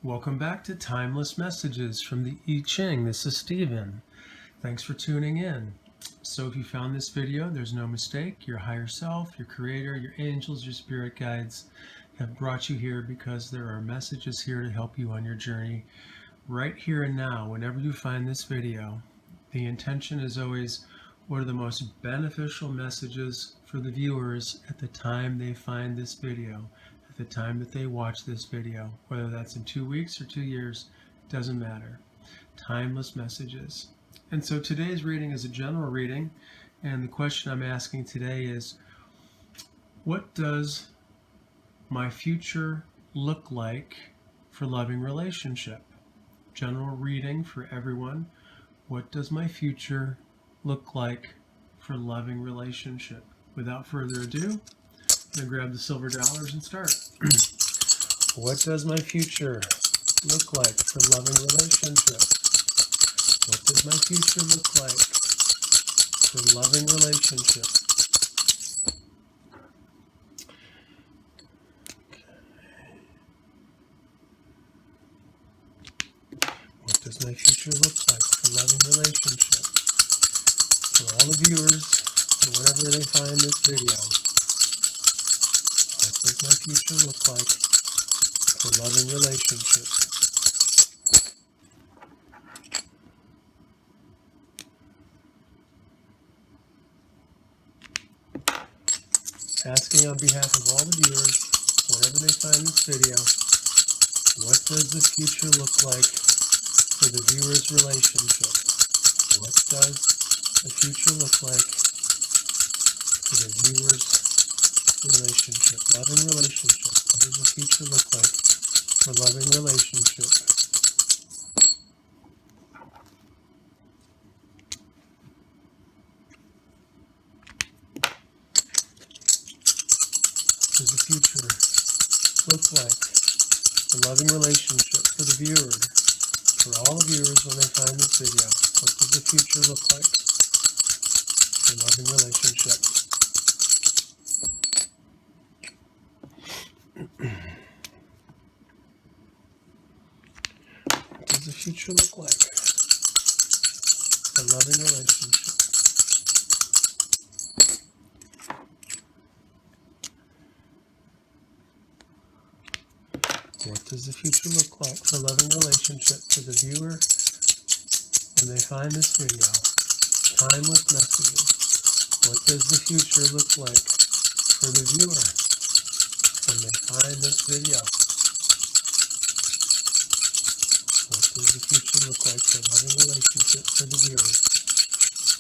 Welcome back to Timeless Messages from the I Ching. This is Stephen. Thanks for tuning in. So if you found this video, there's no mistake. Your higher self, your creator, your angels, your spirit guides have brought you here because there are messages here to help you on your journey right here and now. Whenever you find this video, the intention is always, what are the most beneficial messages for the viewers at the time they find this video, at the time that they watch this video, whether that's in 2 weeks or 2 years, doesn't matter. Timeless messages. And so today's reading is a general reading, and the question I'm asking today is, what does my future look like for loving relationship? General reading for everyone. What does my future look like for loving relationship? Without further ado, I'm going to grab the silver dollars and start. What does my future look like for loving relationship? What does my future look like for loving relationship? What does my future look like for loving relationship? For all the viewers, and whenever they find this video, what does my future look like for loving relationship? Asking on behalf of all the viewers, whenever they find this video, what does the future look like for the viewer's relationship? What does the future look like for the viewer's relationship? Loving relationship. What does the future look like for loving relationship? What does the future look like for loving relationship for the viewer? For all the viewers when they find this video, what does the future look like for loving relationship? What does the future look like for loving relationship? What does the future look like for loving relationship for the viewer when they find this video? Timeless messages. What does the future look like for the viewer when they find this video? What does the future look like for loving relationship for the viewer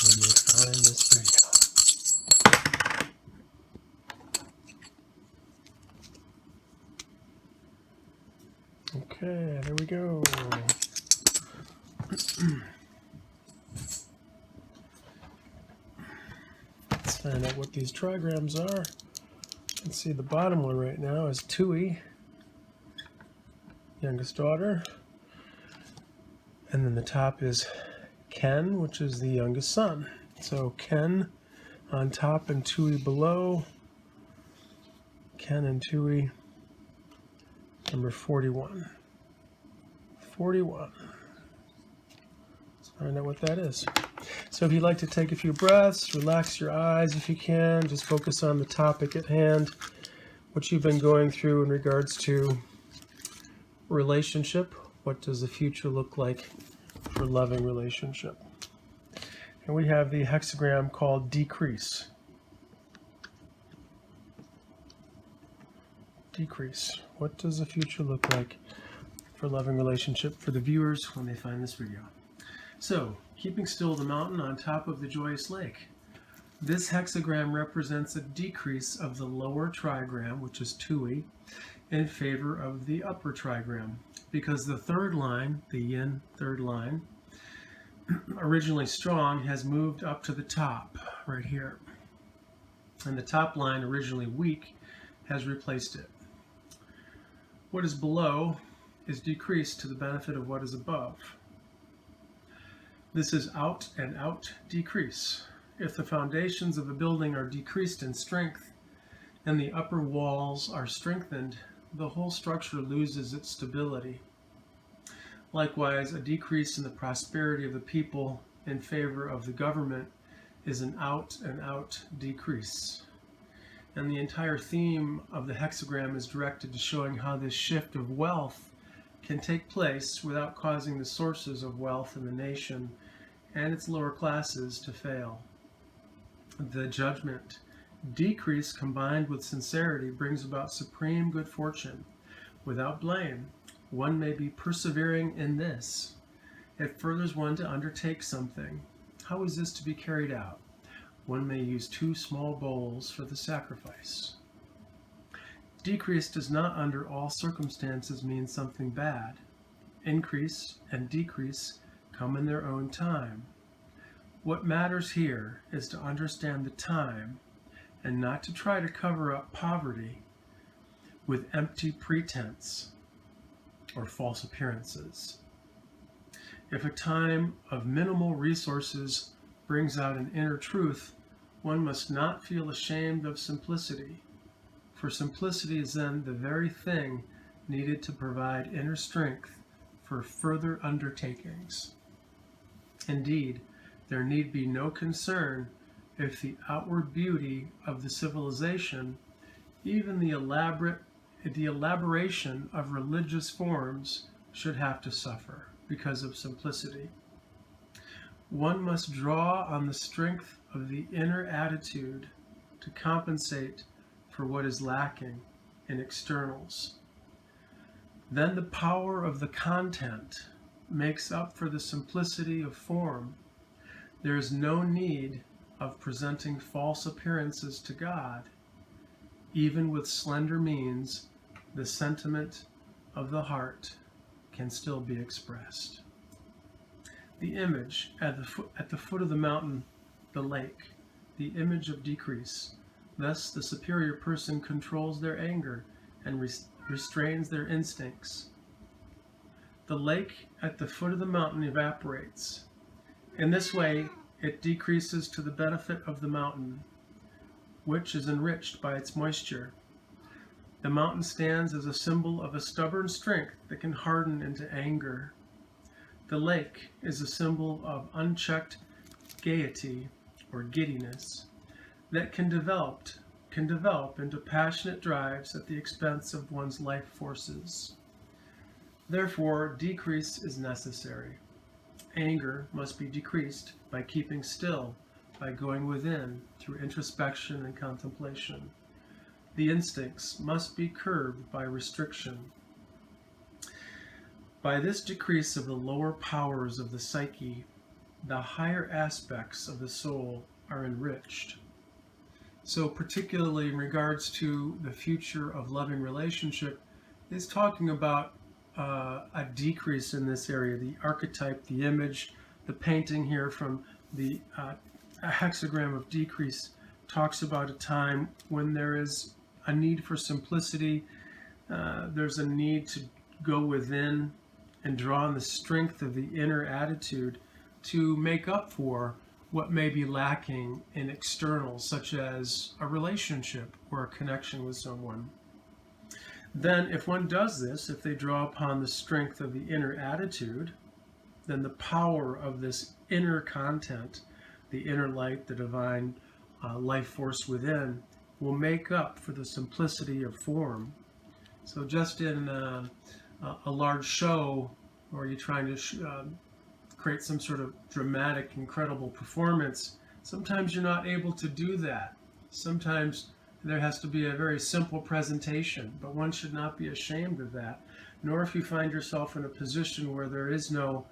when they find this video? Okay, there we go. Let's find out what these trigrams are. You can see the bottom one right now is Tui, youngest daughter. And then the top is Ken, which is the youngest son. So Ken on top and Tui below. Ken and Tui. Number 41. 41. Let's find out what that is. So if you'd like to take a few breaths, relax your eyes if you can, just focus on the topic at hand, what you've been going through in regards to relationship. What does the future look like for loving relationship? And we have the hexagram called decrease. Decrease. What does the future look like for loving relationship for the viewers when they find this video? So, keeping still the mountain on top of the joyous lake. This hexagram represents a decrease of the lower trigram, which is Tui, in favor of the upper trigram, because the third line, the yin third line, originally strong, has moved up to the top right here. And the top line, originally weak, has replaced it. What is below is decreased to the benefit of what is above. This is out and out decrease. If the foundations of a building are decreased in strength and the upper walls are strengthened, the whole structure loses its stability. Likewise, a decrease in the prosperity of the people in favor of the government is an out-and-out decrease. And the entire theme of the hexagram is directed to showing how this shift of wealth can take place without causing the sources of wealth in the nation and its lower classes to fail. The judgment decrease combined with sincerity brings about supreme good fortune. Without blame, one may be persevering in this. It furthers one to undertake something. How is this to be carried out? One may use 2 small bowls for the sacrifice. Decrease does not under all circumstances mean something bad. Increase and decrease come in their own time. What matters here is to understand the time and not to try to cover up poverty with empty pretense or false appearances. If a time of minimal resources brings out an inner truth, one must not feel ashamed of simplicity, for simplicity is then the very thing needed to provide inner strength for further undertakings. Indeed, there need be no concern if the outward beauty of the civilization, even the elaboration of religious forms, should have to suffer because of simplicity. One must draw on the strength of the inner attitude to compensate for what is lacking in externals. Then the power of the content makes up for the simplicity of form. There is no need of presenting false appearances to God. Even with slender means, the sentiment of the heart can still be expressed. The image at the foot of the mountain, the lake, the image of decrease. Thus the superior person controls their anger and restrains their instincts. The lake at the foot of the mountain evaporates. In this way, it decreases to the benefit of the mountain, which is enriched by its moisture. The mountain stands as a symbol of a stubborn strength that can harden into anger. The lake is a symbol of unchecked gaiety or giddiness that can develop into passionate drives at the expense of one's life forces. Therefore, decrease is necessary. Anger must be decreased by keeping still, by going within through introspection and contemplation. The instincts must be curbed by restriction. By this decrease of the lower powers of the psyche, the higher aspects of the soul are enriched. So particularly in regards to the future of loving relationship, is talking about a decrease in this area, the archetype, the image, the painting here from the hexagram of decrease talks about a time when there is a need for simplicity, there's a need to go within and draw on the strength of the inner attitude to make up for what may be lacking in externals, such as a relationship or a connection with someone. Then if one does this, if they draw upon the strength of the inner attitude, then the power of this inner content, the inner light, the divine life force within, will make up for the simplicity of form. So just in a large show, or you're trying to create some sort of dramatic, incredible performance, sometimes you're not able to do that. Sometimes there has to be a very simple presentation, but one should not be ashamed of that, nor if you find yourself in a position where there is no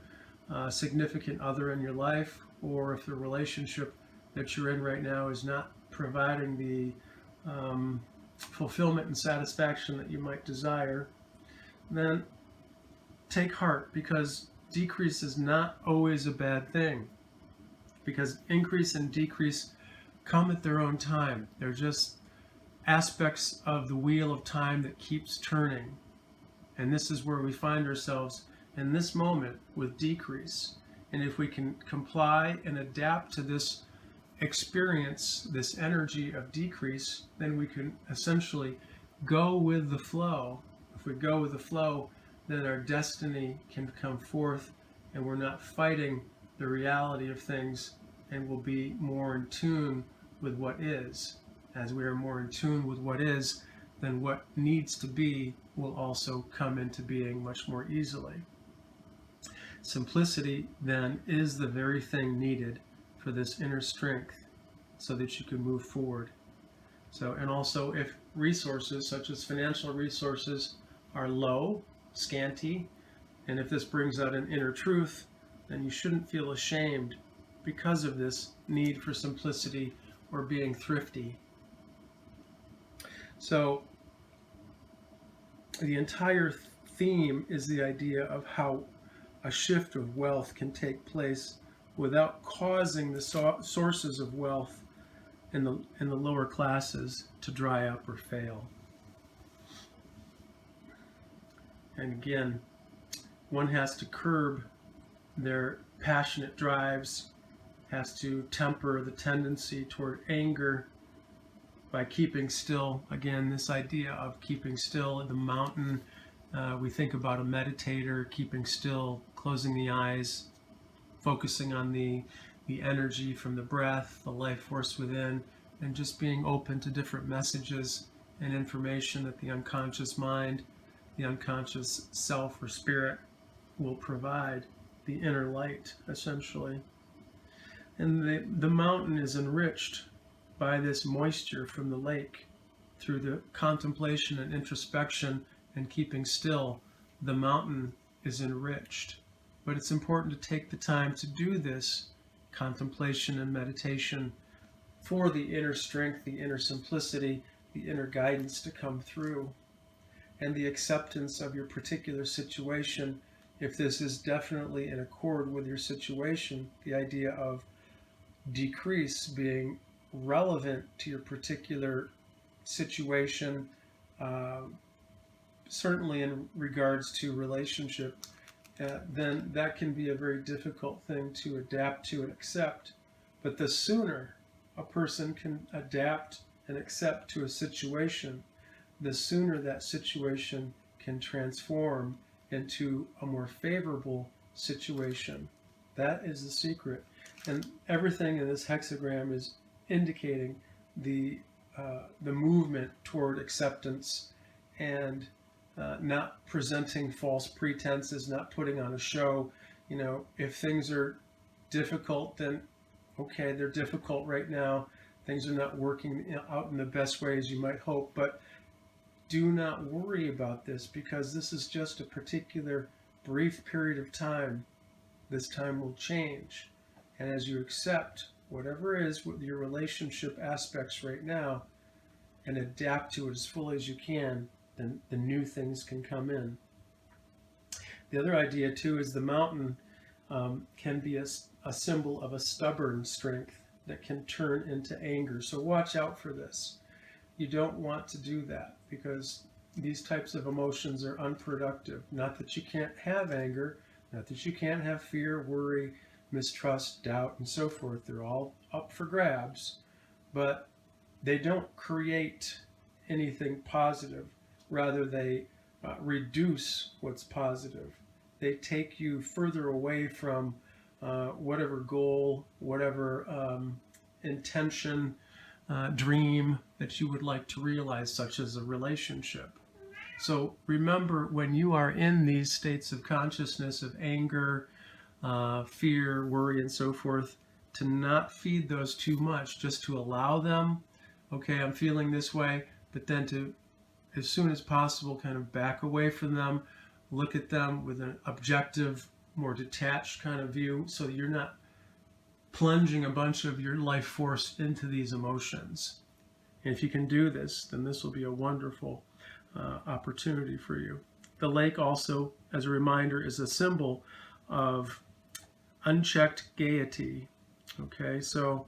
significant other in your life, or if the relationship that you're in right now is not providing the fulfillment and satisfaction that you might desire, then take heart, because decrease is not always a bad thing, because increase and decrease come at their own time. They're just aspects of the wheel of time that keeps turning. And this is where we find ourselves in this moment with decrease. And if we can comply and adapt to this experience, this energy of decrease, then we can essentially go with the flow. If we go with the flow, then our destiny can come forth, and we're not fighting the reality of things, and we'll be more in tune with what is. As we are more in tune with what is, then what needs to be will also come into being much more easily. Simplicity, then, is the very thing needed for this inner strength so that you can move forward. So, and also if resources such as financial resources are low, scanty, and if this brings out an inner truth, then you shouldn't feel ashamed because of this need for simplicity or being thrifty. So the entire theme is the idea of how a shift of wealth can take place without causing the sources of wealth in the lower classes to dry up or fail. And again, one has to curb their passionate drives, has to temper the tendency toward anger by keeping still. Again, this idea of keeping still in the mountain, we think about a meditator keeping still, closing the eyes, focusing on the energy from the breath, the life force within, and just being open to different messages and information that the unconscious mind, the unconscious self or spirit will provide, the inner light, essentially. And the mountain is enriched by this moisture from the lake through the contemplation and introspection and keeping still. The mountain is enriched. But it's important to take the time to do this contemplation and meditation for the inner strength, the inner simplicity, the inner guidance to come through, and the acceptance of your particular situation. If this is definitely in accord with your situation, the idea of decrease being relevant to your particular situation, certainly in regards to relationship, then that can be a very difficult thing to adapt to and accept. But the sooner a person can adapt and accept to a situation, the sooner that situation can transform into a more favorable situation. That is the secret. And everything in this hexagram is indicating the movement toward acceptance and not presenting false pretenses, not putting on a show. You know, if things are difficult, then okay, they're difficult right now. Things are not working out in the best way as you might hope, but do not worry about this, because this is just a particular brief period of time. This time will change. And as you accept whatever is with your relationship aspects right now and adapt to it as fully as you can, then the new things can come in. The other idea too is the mountain can be a symbol of a stubborn strength that can turn into anger. So watch out for this. You don't want to do that, because these types of emotions are unproductive. Not that you can't have anger, not that you can't have fear, worry, mistrust, doubt, and so forth. They're all up for grabs, but they don't create anything positive. Rather, they reduce what's positive. They take you further away from whatever goal, whatever intention, dream that you would like to realize, such as a relationship. So remember, when you are in these states of consciousness of anger, fear, worry, and so forth, to not feed those too much, just to allow them. Okay, I'm feeling this way, but then to, as soon as possible, kind of back away from them, look at them with an objective, more detached kind of view, so that you're not plunging a bunch of your life force into these emotions. And if you can do this, then this will be a wonderful opportunity for you. The lake also, as a reminder, is a symbol of unchecked gaiety. Okay, so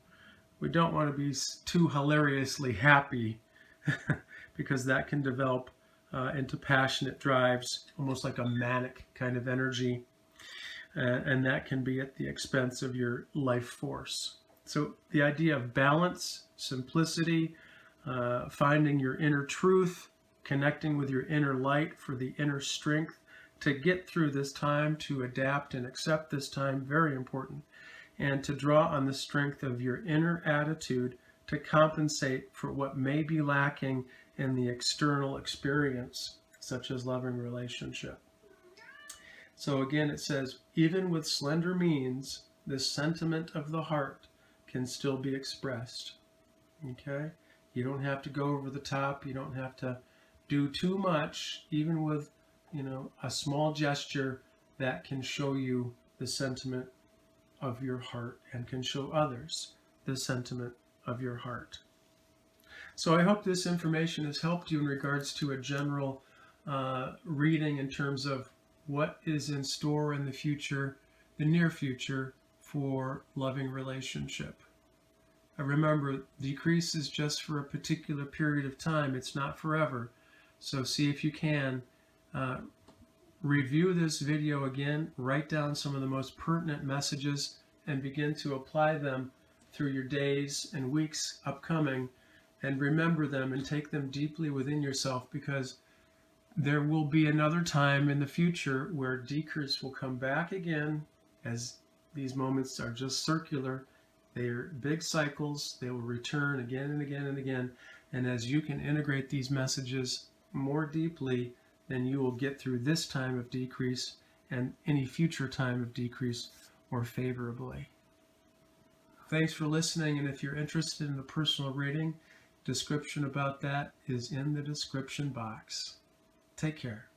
we don't want to be too hilariously happy because that can develop into passionate drives, almost like a manic kind of energy. And that can be at the expense of your life force. So the idea of balance, simplicity, finding your inner truth, connecting with your inner light for the inner strength to get through this time, to adapt and accept this time, very important, and to draw on the strength of your inner attitude to compensate for what may be lacking in the external experience, such as loving relationship. So again, it says, even with slender means, this sentiment of the heart can still be expressed. Okay? You don't have to go over the top. You don't have to do too much, even with, a small gesture that can show you the sentiment of your heart and can show others the sentiment of your heart. So I hope this information has helped you in regards to a general reading in terms of what is in store in the future, the near future, for loving relationship. Remember, decrease is just for a particular period of time. It's not forever. So see if you can review this video again, write down some of the most pertinent messages, and begin to apply them through your days and weeks upcoming, and remember them and take them deeply within yourself, because there will be another time in the future where decrease will come back again, as these moments are just circular. They are big cycles. They will return again and again and again. And as you can integrate these messages more deeply, then you will get through this time of decrease and any future time of decrease more favorably. Thanks for listening, and if you're interested in a personal reading, description about that is in the description box. Take care.